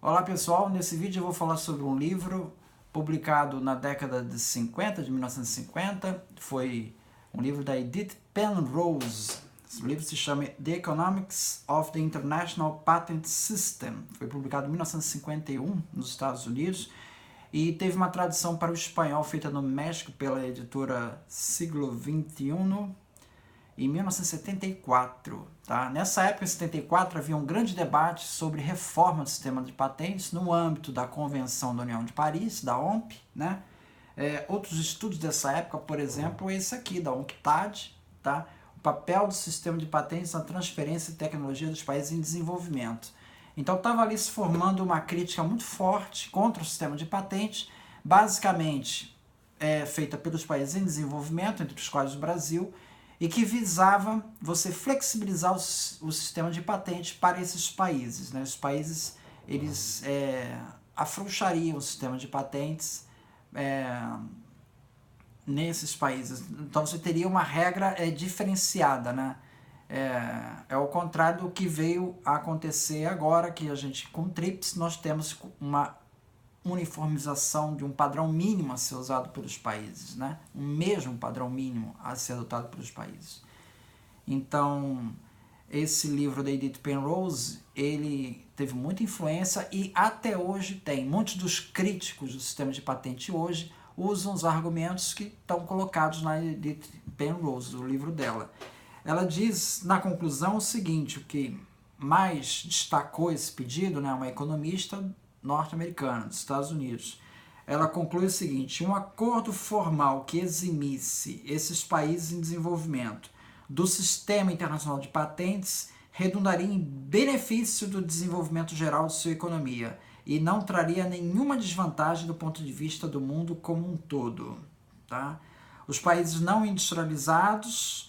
Olá pessoal, nesse vídeo eu vou falar sobre um livro publicado na década de 50, de 1950, foi um livro da Edith Penrose. Esse livro se chama The Economics of the International Patent System, foi publicado em 1951 nos Estados Unidos e teve uma tradução para o espanhol feita no México pela editora Siglo XXI, em 1974. Tá? Nessa época, em 74, havia um grande debate sobre reforma do sistema de patentes no âmbito da Convenção da União de Paris, da OMP. Né? Outros estudos dessa época, por exemplo, esse aqui, da UNCTAD, tá? O papel do sistema de patentes na transferência de tecnologia dos países em desenvolvimento. Então estava ali se formando uma crítica muito forte contra o sistema de patentes, basicamente feita pelos países em desenvolvimento, entre os quais o Brasil, e que visava você flexibilizar o sistema de patente para esses países. Né? Os países eles afrouxariam o sistema de patentes nesses países. Então você teria uma regra diferenciada. Né? É ao contrário do que veio a acontecer agora, que a gente, com o TRIPS, nós temos uma uniformização de um padrão mínimo a ser usado pelos países, né? Um mesmo padrão mínimo a ser adotado pelos países. Então, esse livro da Edith Penrose, ele teve muita influência e até hoje tem. Muitos dos críticos do sistema de patente hoje usam os argumentos que estão colocados na Edith Penrose, do livro dela. Ela diz, na conclusão, o seguinte: o que mais destacou esse pedido, né, uma economista norte-americana, dos Estados Unidos, ela conclui o seguinte: um acordo formal que eximisse esses países em desenvolvimento do sistema internacional de patentes redundaria em benefício do desenvolvimento geral de sua economia e não traria nenhuma desvantagem do ponto de vista do mundo como um todo. Tá? Os países não industrializados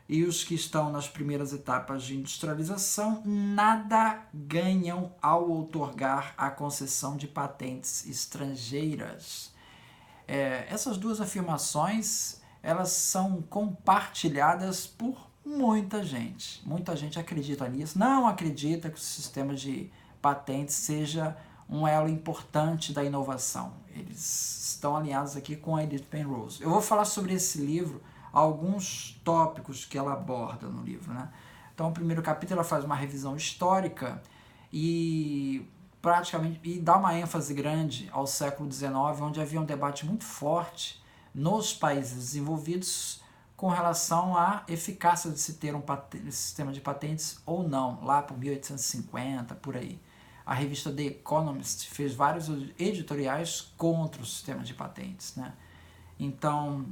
e os que estão nas primeiras etapas de industrialização nada ganham ao outorgar a concessão de patentes estrangeiras. Essas duas afirmações, elas são compartilhadas por muita gente. Muita gente acredita nisso, não acredita que o sistema de patentes seja um elo importante da inovação. Eles estão alinhados aqui com a Edith Penrose. Eu vou falar sobre esse livro, alguns tópicos que ela aborda no livro. Né? Então, o primeiro capítulo ela faz uma revisão histórica e praticamente dá uma ênfase grande ao século XIX, onde havia um debate muito forte nos países desenvolvidos com relação à eficácia de se ter um sistema de patentes ou não, lá por 1850, por aí. A revista The Economist fez vários editoriais contra o sistema de patentes. Né? Então,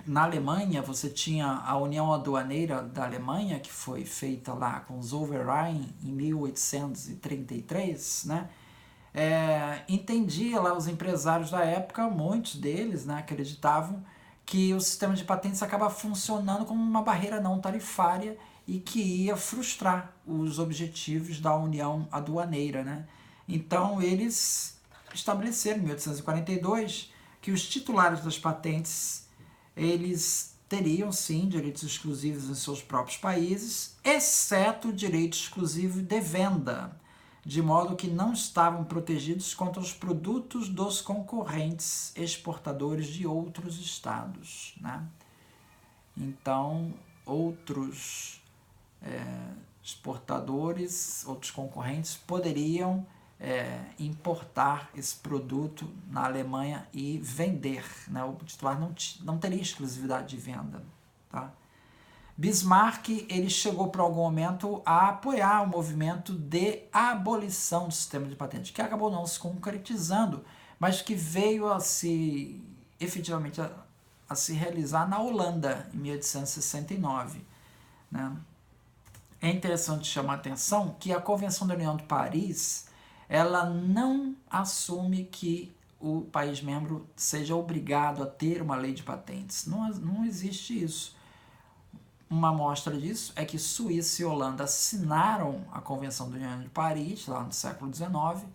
na Alemanha, você tinha a União Aduaneira da Alemanha, que foi feita lá com Zollverein em 1833, né? Entendia lá os empresários da época, muitos deles, né, acreditavam que o sistema de patentes acaba funcionando como uma barreira não tarifária e que ia frustrar os objetivos da União Aduaneira. Né? Então, eles estabeleceram em 1842 que os titulares das patentes eles teriam, sim, direitos exclusivos em seus próprios países, exceto o direito exclusivo de venda, de modo que não estavam protegidos contra os produtos dos concorrentes exportadores de outros estados. Né? Então, outros exportadores, outros concorrentes poderiam importar esse produto na Alemanha e vender. Né? O titular não teria exclusividade de venda. Tá? Bismarck ele chegou por algum momento a apoiar o movimento de abolição do sistema de patentes, que acabou não se concretizando, mas que veio a se efetivamente a se realizar na Holanda, em 1869. Né? É interessante chamar a atenção que a Convenção da União de Paris ela não assume que o país membro seja obrigado a ter uma lei de patentes. Não existe isso. Uma amostra disso é que Suíça e Holanda assinaram a Convenção da União de Paris, lá no século XIX,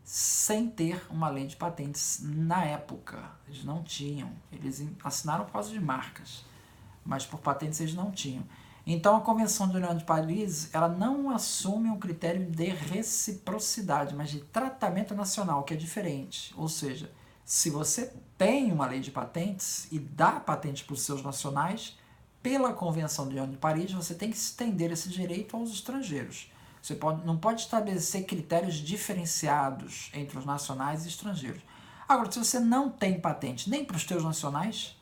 sem ter uma lei de patentes na época. Eles não tinham. Eles assinaram por causa de marcas, mas por patentes eles não tinham. Então, a Convenção de União de Paris, ela não assume um critério de reciprocidade, mas de tratamento nacional, que é diferente. Ou seja, se você tem uma lei de patentes e dá patente para os seus nacionais, pela Convenção de União de Paris, você tem que estender esse direito aos estrangeiros. Você não pode estabelecer critérios diferenciados entre os nacionais e estrangeiros. Agora, se você não tem patente nem para os seus nacionais,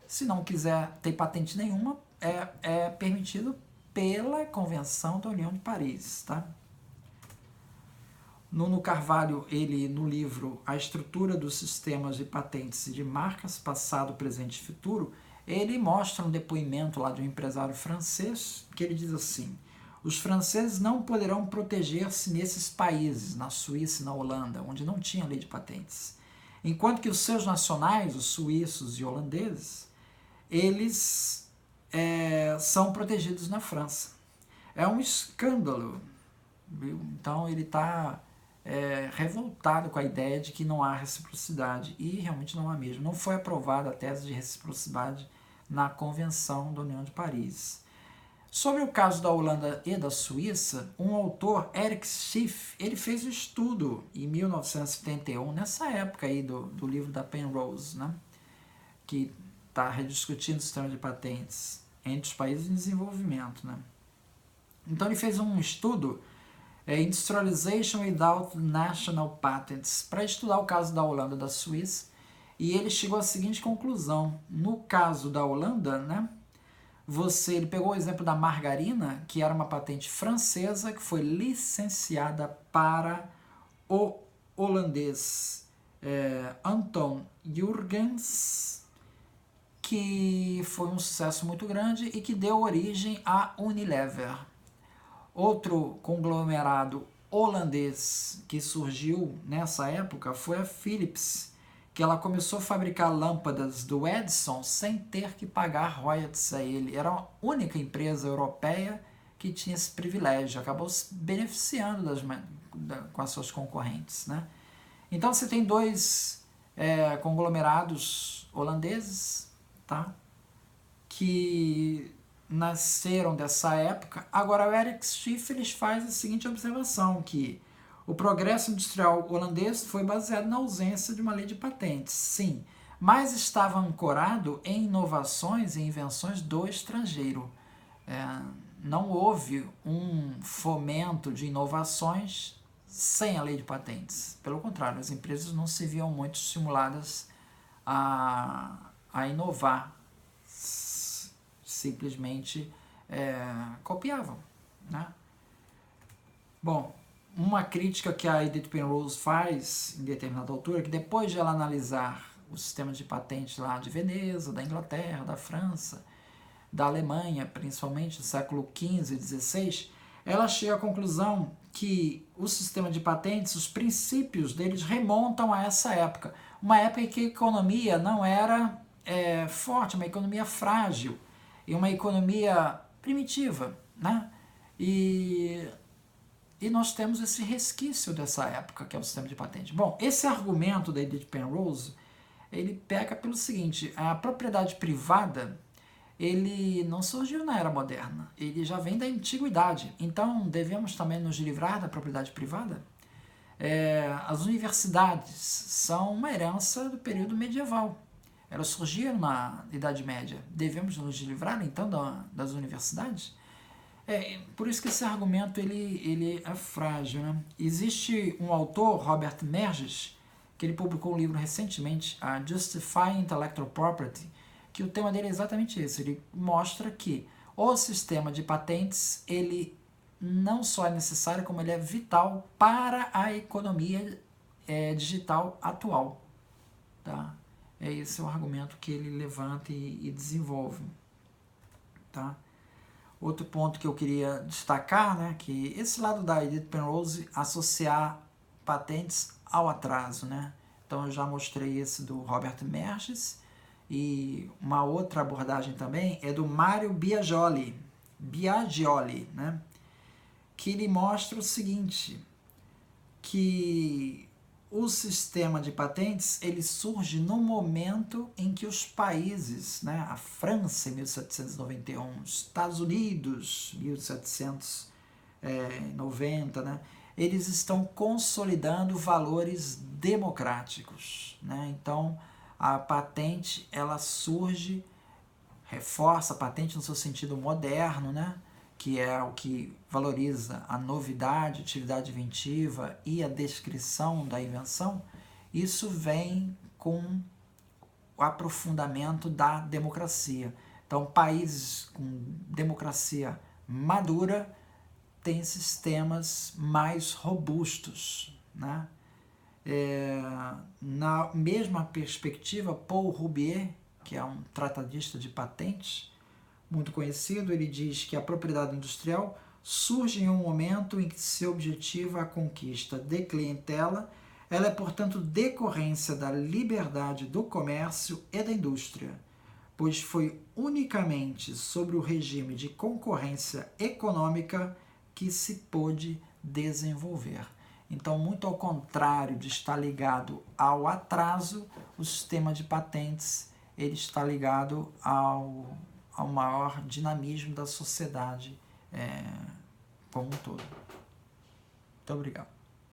se não quiser ter patente nenhuma, é permitido pela Convenção da União de Paris, tá? Nuno Carvalho, ele no livro A Estrutura dos Sistemas de Patentes e de Marcas, Passado, Presente e Futuro, ele mostra um depoimento lá de um empresário francês, que ele diz assim: os franceses não poderão proteger-se nesses países, na Suíça e na Holanda, onde não tinha lei de patentes, enquanto que os seus nacionais, os suíços e holandeses, eles são protegidos na França. É um escândalo, viu? Então ele está revoltado com a ideia de que não há reciprocidade, e realmente não há mesmo. Não foi aprovada a tese de reciprocidade na Convenção da União de Paris. Sobre o caso da Holanda e da Suíça, um autor, Eric Schiff, ele fez um estudo em 1971, nessa época aí do livro da Penrose, né, que está rediscutindo o sistema de patentes entre os países em desenvolvimento, né. Então ele fez um estudo, Industrialization Without National Patents, para estudar o caso da Holanda e da Suíça, e ele chegou à seguinte conclusão: no caso da Holanda, né, ele pegou o exemplo da margarina, que era uma patente francesa que foi licenciada para o holandês Anton Jurgens, que foi um sucesso muito grande e que deu origem à Unilever. Outro conglomerado holandês que surgiu nessa época foi a Philips, que ela começou a fabricar lâmpadas do Edison sem ter que pagar royalties a ele. Era a única empresa europeia que tinha esse privilégio, acabou se beneficiando com as suas concorrentes, né? Então você tem dois conglomerados holandeses, tá, que nasceram dessa época. Agora o Eric Schiff faz a seguinte observação, que o progresso industrial holandês foi baseado na ausência de uma lei de patentes, sim, mas estava ancorado em inovações e invenções do estrangeiro. Não houve um fomento de inovações sem a lei de patentes. Pelo contrário, as empresas não se viam muito estimuladas a inovar, simplesmente copiavam, né? Bom, uma crítica que a Edith Penrose faz em determinada altura, que depois de ela analisar os sistemas de patentes lá de Veneza, da Inglaterra, da França, da Alemanha, principalmente do século XV e XVI, ela chega à conclusão que o sistema de patentes, os princípios deles remontam a essa época, uma época em que a economia não era forte, uma economia frágil, e uma economia primitiva, né? E nós temos esse resquício dessa época, que é o sistema de patente. Bom, esse argumento da Edith Penrose, ele pega pelo seguinte: a propriedade privada, ele não surgiu na era moderna, ele já vem da antiguidade. Então, devemos também nos livrar da propriedade privada? As universidades são uma herança do período medieval. Elas surgiram na Idade Média. Devemos nos livrar, então, das universidades? Por isso que esse argumento ele é frágil, né? Existe um autor, Robert Merges, que ele publicou um livro recentemente, a Justifying Intellectual Property, que o tema dele é exatamente esse. Ele mostra que o sistema de patentes, ele não só é necessário, como ele é vital para a economia digital atual, tá? Esse é o argumento que ele levanta e desenvolve, tá? Outro ponto que eu queria destacar, né, que esse lado da Edith Penrose associar patentes ao atraso, né? Então eu já mostrei esse do Robert Merges, e uma outra abordagem também é do Mario Biagioli, né? Que ele mostra o seguinte, que o sistema de patentes ele surge no momento em que os países, né, a França em 1791, os Estados Unidos 1790, né, eles estão consolidando valores democráticos, né? Então a patente ela surge, reforça a patente no seu sentido moderno, né? Que é o que valoriza a novidade, atividade inventiva e a descrição da invenção. Isso vem com o aprofundamento da democracia. Então, países com democracia madura têm sistemas mais robustos, né? Na mesma perspectiva, Paul Rubier, que é um tratadista de patentes, muito conhecido, ele diz que a propriedade industrial surge em um momento em que se objetiva a conquista de clientela, ela é, portanto, decorrência da liberdade do comércio e da indústria, pois foi unicamente sobre o regime de concorrência econômica que se pôde desenvolver. Então, muito ao contrário de estar ligado ao atraso, o sistema de patentes ele está ligado ao maior dinamismo da sociedade como um todo. Muito obrigado.